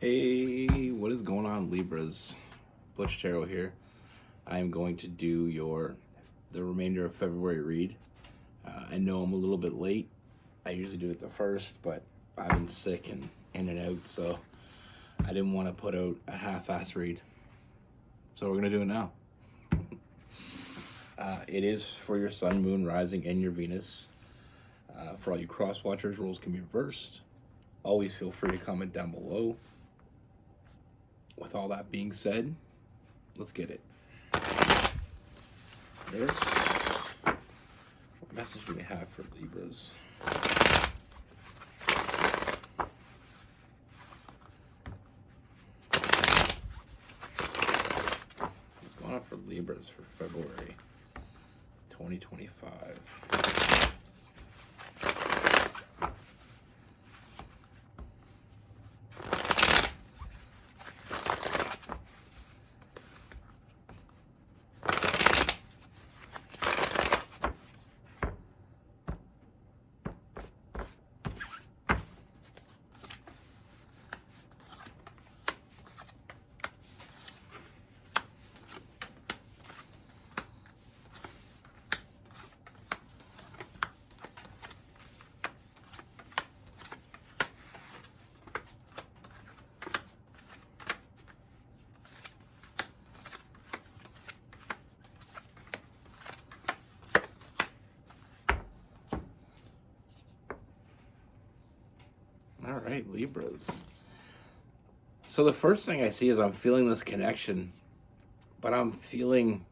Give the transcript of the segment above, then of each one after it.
Hey, what is going on, Libras? Butch Tarot here. I am going to do the remainder of February read. I know I'm a little bit late. I usually do it the first, but I've been sick and in and out, so I didn't want to put out a half-ass read. So we're gonna do it now. It is for your Sun, Moon, Rising, and your Venus. For all you cross watchers, roles can be reversed. Always feel free to comment down below. With all that being said, let's get it. What message do we have for Libras? What's going on for Libras for February 2025? All right, Libras. So the first thing I see is I'm feeling this connection, but I'm feeling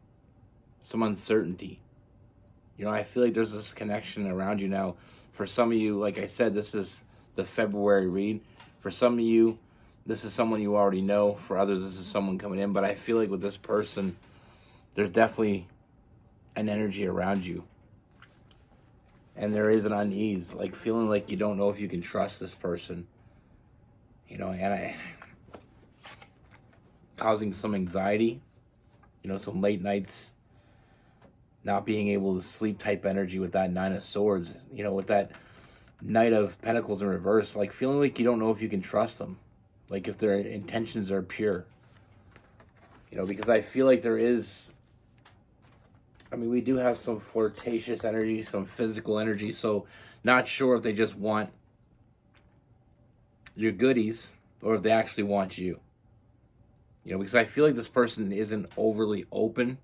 some uncertainty. I feel like there's this connection around you now. For some of you, like I said, this is the February read. For some of you, this is someone you already know. For others, this is someone coming in. But I feel like with this person, there's definitely an energy around you. And there is an unease, like feeling like you don't know if you can trust this person. And causing some anxiety, some late nights, not being able to sleep type energy with that Nine of Swords, with that Knight of Pentacles in reverse, like feeling like you don't know if you can trust them, like if their intentions are pure, because I feel like there is, we do have some flirtatious energy, some physical energy, so not sure if they just want your goodies or if they actually want you. Because I feel like this person isn't overly open.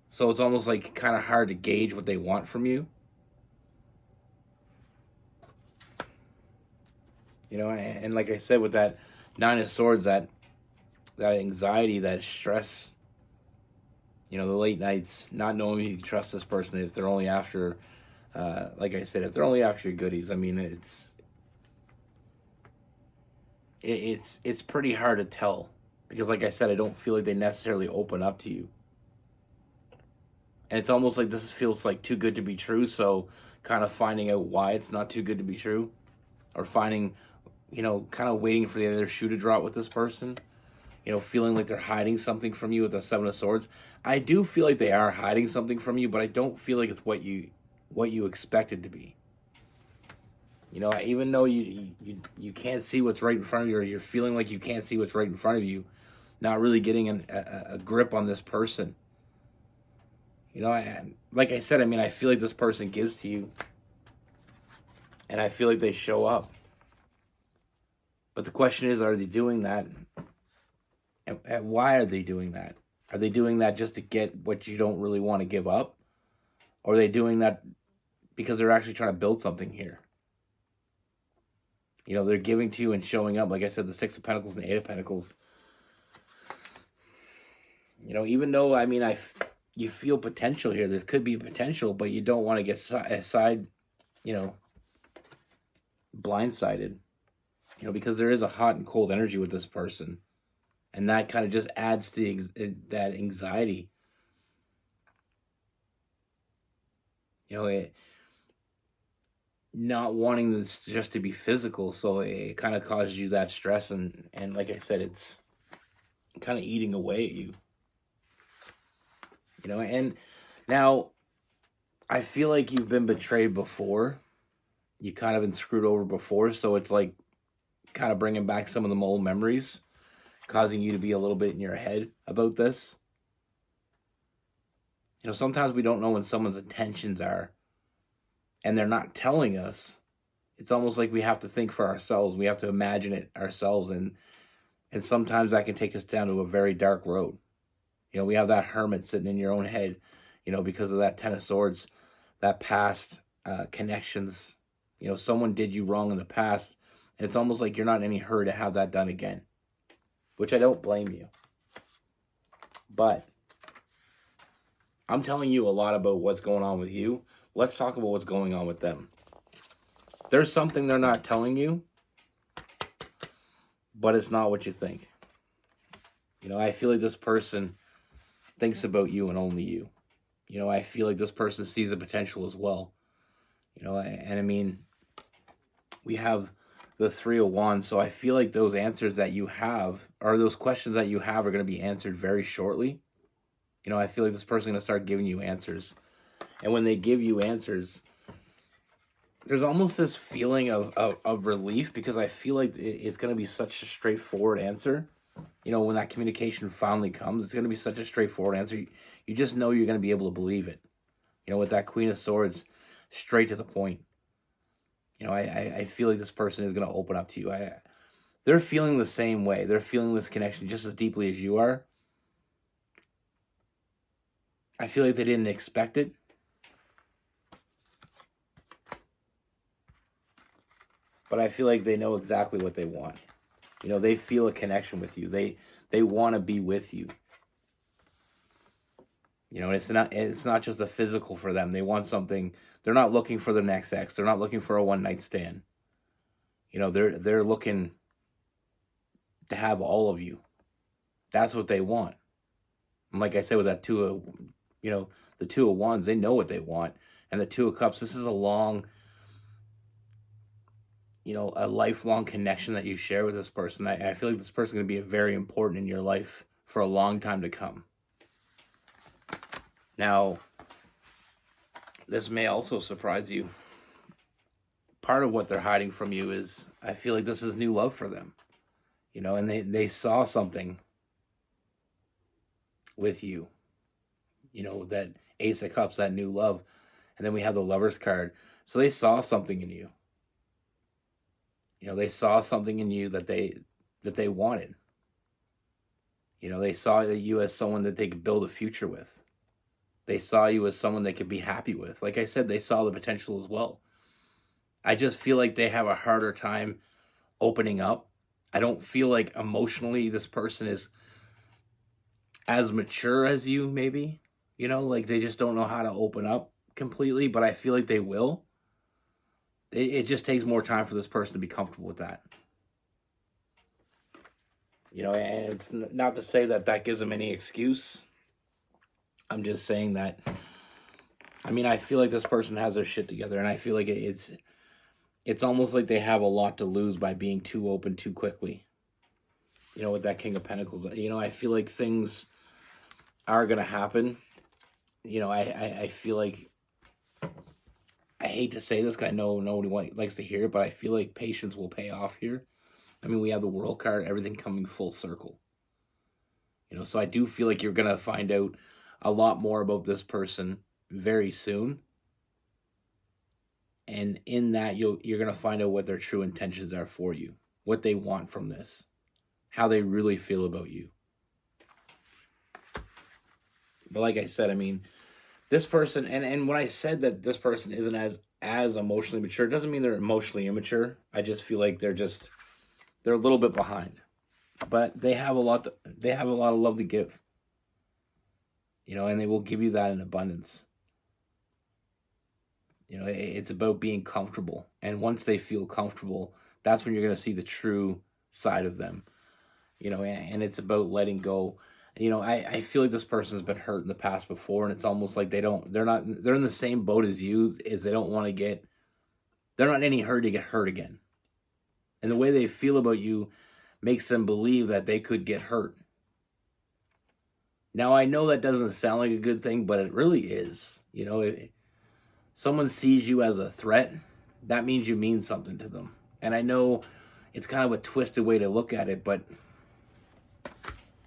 So it's almost like kind of hard to gauge what they want from you. And like I said, with that Nine of Swords, that anxiety, that stress, the late nights, not knowing if you can trust this person, if they're only after, like I said, if they're only after your goodies, it's pretty hard to tell. Because like I said, I don't feel like they necessarily open up to you. And it's almost like this feels like too good to be true, so kind of finding out why it's not too good to be true. Or finding, kind of waiting for the other shoe to drop with this person. Feeling like they're hiding something from you with the Seven of Swords. I do feel like they are hiding something from you, but I don't feel like it's what you expect it to be. Even though you can't see what's right in front of you, or you're feeling like you can't see what's right in front of you, not really getting a grip on this person. Like I said, I feel like this person gives to you, and I feel like they show up. But the question is, are they doing that? And why are they doing that? Are they doing that just to get what you don't really want to give up? Or are they doing that because they're actually trying to build something here? They're giving to you and showing up. Like I said, the Six of Pentacles and Eight of Pentacles. Even though, you feel potential here. There could be potential, but you don't want to get blindsided. Because there is a hot and cold energy with this person. And that kind of just adds to that anxiety. Not wanting this just to be physical, so it kind of causes you that stress, and like I said, it's kind of eating away at you. And now I feel like you've been betrayed before. You kind of been screwed over before, so it's like kind of bringing back some of the old memories, causing you to be a little bit in your head about this. You know, sometimes we don't know when someone's intentions are, and they're not telling us. It's almost like we have to think for ourselves. We have to imagine it ourselves, and sometimes that can take us down to a very dark road. You know, we have that hermit sitting in your own head, you know, because of that Ten of Swords, that past connections. You know, someone did you wrong in the past, and it's almost like you're not in any hurry to have that done again, which I don't blame you. But I'm telling you a lot about what's going on with you. Let's talk about what's going on with them. There's something they're not telling you, but it's not what you think. You know, I feel like this person thinks about you and only you. You know, I feel like this person sees the potential as well. You know, and I mean, we have the Three of Wands, so I feel like those answers that you have, or those questions that you have, are going to be answered very shortly. You know, I feel like this person is going to start giving you answers. And when they give you answers, there's almost this feeling of relief, because I feel like it's going to be such a straightforward answer. You know, when that communication finally comes, it's going to be such a straightforward answer. You just know you're going to be able to believe it. You know, with that Queen of Swords, straight to the point. You know, I feel like this person is going to open up to you. They're feeling the same way. They're feeling this connection just as deeply as you are. I feel like they didn't expect it. But I feel like they know exactly what they want. You know, they feel a connection with you. They want to be with you. You know, it's not just a physical for them. They want something. They're not looking for the next ex. They're not looking for a one-night stand. You know, they're looking to have all of you. That's what they want. And like I said, with that the Two of Wands, they know what they want. And the Two of Cups, this is a long, you know, a lifelong connection that you share with this person. I feel like this person is going to be very important in your life for a long time to come. Now, this may also surprise you. Part of what they're hiding from you is, I feel like this is new love for them. You know, and they saw something with you. You know, that Ace of Cups, that new love. And then we have the Lover's card. So they saw something in you. You know, they saw something in you that they wanted. You know, they saw you as someone that they could build a future with. They saw you as someone they could be happy with. Like I said, they saw the potential as well. I just feel like they have a harder time opening up. I don't feel like emotionally this person is as mature as you, maybe. You know, like they just don't know how to open up completely, but I feel like they will. It just takes more time for this person to be comfortable with that. You know, and it's not to say that gives them any excuse. I'm just saying that, I mean, I feel like this person has their shit together, and I feel like it's almost like they have a lot to lose by being too open too quickly. You know, with that King of Pentacles, you know, I feel like things are going to happen. You know, I feel like, I hate to say this because I know nobody likes to hear it, but I feel like patience will pay off here. I mean, we have the World card, everything coming full circle. You know, so I do feel like you're going to find out a lot more about this person very soon. And in that, you're going to find out what their true intentions are for you, what they want from this, how they really feel about you. But like I said, I mean, this person, and when I said that this person isn't as emotionally mature, it doesn't mean they're emotionally immature. I just feel like they're a little bit behind. But they have a lot of love to give. You know, and they will give you that in abundance. You know, it's about being comfortable. And once they feel comfortable, that's when you're going to see the true side of them. You know, and it's about letting go. You know, I feel like this person's been hurt in the past before, and it's almost like they're in the same boat as you, is they don't want to they're not in any hurry to get hurt again. And the way they feel about you makes them believe that they could get hurt. Now, I know that doesn't sound like a good thing, but it really is. You know, if someone sees you as a threat, that means you mean something to them. And I know it's kind of a twisted way to look at it, but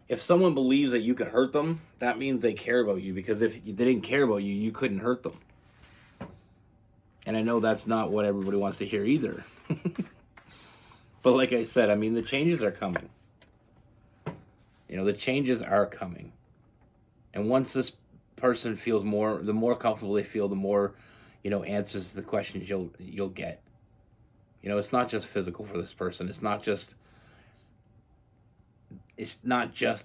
if someone believes that you could hurt them, that means they care about you, because if they didn't care about you, you couldn't hurt them. And I know that's not what everybody wants to hear either. But like I said, I mean, the changes are coming. The changes are coming. And once this person feels the more comfortable they feel, the more, answers to the questions you'll get. It's not just physical for this person. It's not just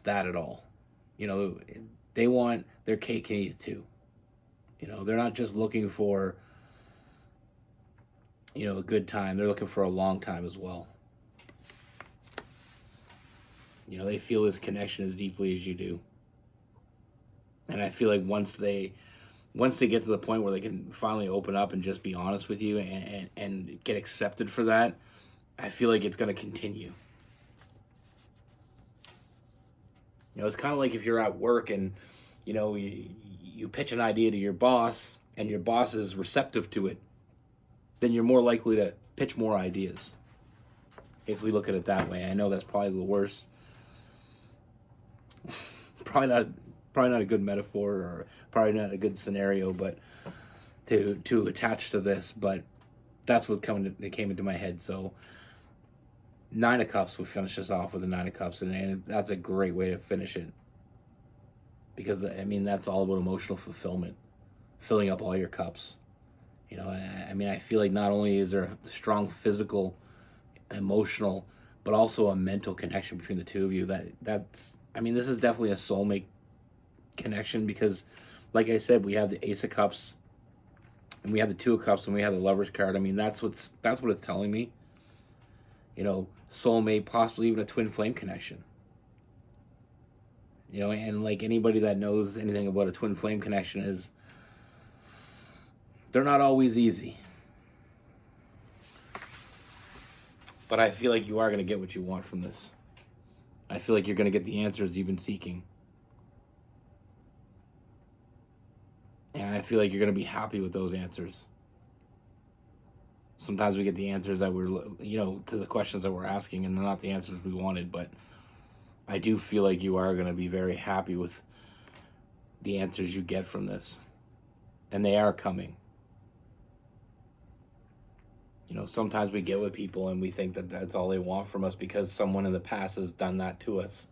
that at all. They want their cake and eat it too. They're not just looking for, a good time. They're looking for a long time as well. They feel this connection as deeply as you do. And I feel like once they get to the point where they can finally open up and just be honest with you and get accepted for that, I feel like it's going to continue. It's kind of like if you're at work and, you pitch an idea to your boss and your boss is receptive to it, then you're more likely to pitch more ideas. If we look at it that way. I know that's probably the worst. Probably not a good metaphor, or probably not a good scenario, but to attach to this, but that's what came into my head. So 9 of Cups, we finish this off with a 9 of Cups, and that's a great way to finish it. Because, I mean, that's all about emotional fulfillment, filling up all your cups. I feel like not only is there a strong physical, emotional, but also a mental connection between the two of you. This is definitely a soulmate connection, because, like I said, we have the Ace of Cups, and we have the 2 of Cups, and we have the Lover's card. I mean, that's what it's telling me. Soulmate, possibly even a twin flame connection. And like anybody that knows anything about a twin flame connection is, they're not always easy. But I feel like you are going to get what you want from this. I feel like you're going to get the answers you've been seeking. And I feel like you're going to be happy with those answers. Sometimes we get the answers that to the questions that we're asking, and they're not the answers we wanted, but I do feel like you are going to be very happy with the answers you get from this. And they are coming. Sometimes we get with people and we think that that's all they want from us because someone in the past has done that to us.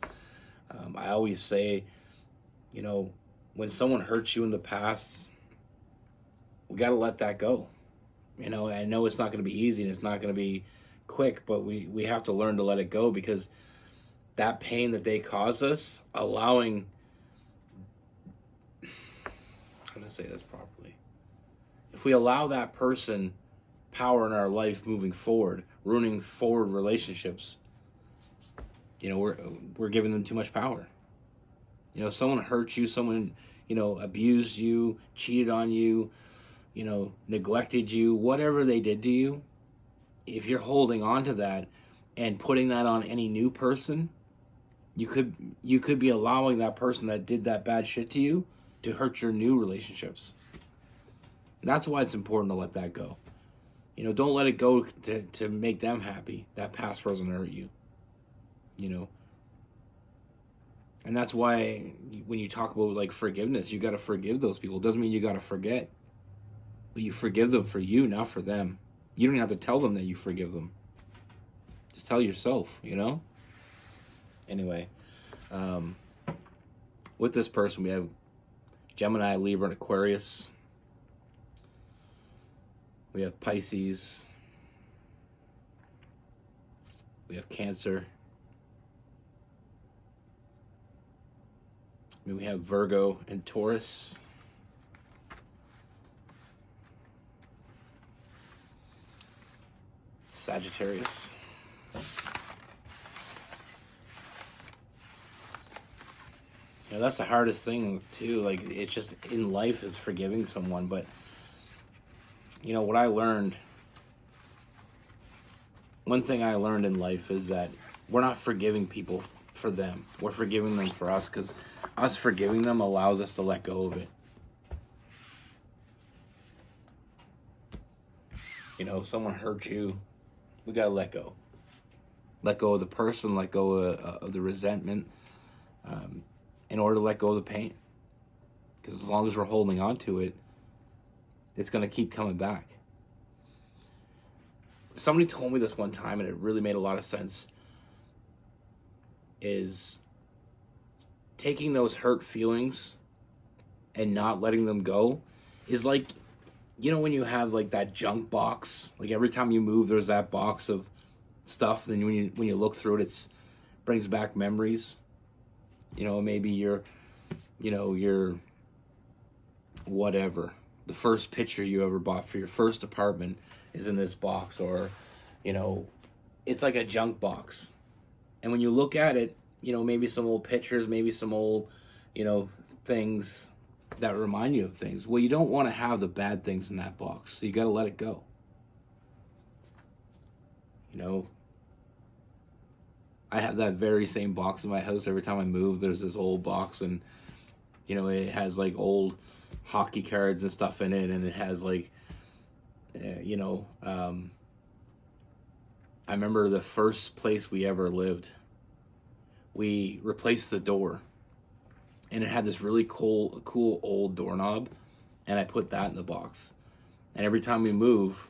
I always say, when someone hurts you in the past, we got to let that go. I know it's not going to be easy and it's not going to be quick, but we have to learn to let it go, because that pain that they caused us, allowing, how to say this properly, if we allow that person power in our life moving forward, ruining forward relationships, we're giving them too much power. If someone hurt you, someone, abused you, cheated on you, neglected you, whatever they did to you, if you're holding on to that and putting that on any new person, you could be allowing that person that did that bad shit to you to hurt your new relationships. And that's why it's important to let that go. Don't let it go to make them happy. That past person hurt you. And that's why when you talk about like forgiveness, you got to forgive those people. It doesn't mean you got to forget. But you forgive them for you, not for them. You don't even have to tell them that you forgive them. Just tell yourself, Anyway, with this person, we have Gemini, Libra, and Aquarius. We have Pisces. We have Cancer. We have Virgo and Taurus. Sagittarius. That's the hardest thing too. Like, it's just in life is forgiving someone. But what I learned, one thing I learned in life is that we're not forgiving people for them. We're forgiving them for us, because us forgiving them allows us to let go of it. If someone hurt you, we gotta let go. let go of the person, let go of the resentment, in order to let go of the pain. Because as long as we're holding on to it, it's going to keep coming back. Somebody told me this one time, and it really made a lot of sense, is taking those hurt feelings and not letting them go is like, when you have like that junk box, like every time you move, there's that box of stuff. Then when you look through it, it brings back memories. Maybe your whatever, the first picture you ever bought for your first apartment is in this box, or, it's like a junk box. And when you look at it, maybe some old pictures, maybe some old, things that remind you of things. Well, you don't want to have the bad things in that box, so you got to let it go. I have that very same box in my house. Every time I move, there's this old box, and it has like old hockey cards and stuff in it, and it has like, I remember the first place we ever lived, we replaced the door, and it had this really cool old doorknob, and I put that in the box. And every time we move,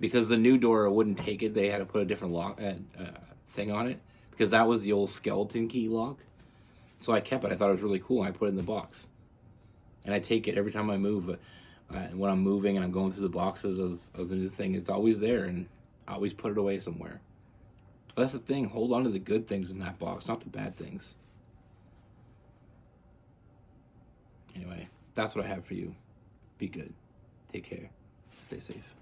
because the new door wouldn't take it, they had to put a different lock thing on it, because that was the old skeleton key lock. So I kept it. I thought it was really cool. I put it in the box, and I take it every time I move. When I'm moving and I'm going through the boxes of the new thing, it's always there, and I always put it away somewhere. But that's the thing. Hold on to the good things in that box, not the bad things. Anyway, that's what I have for you. Be good. Take care. Stay safe.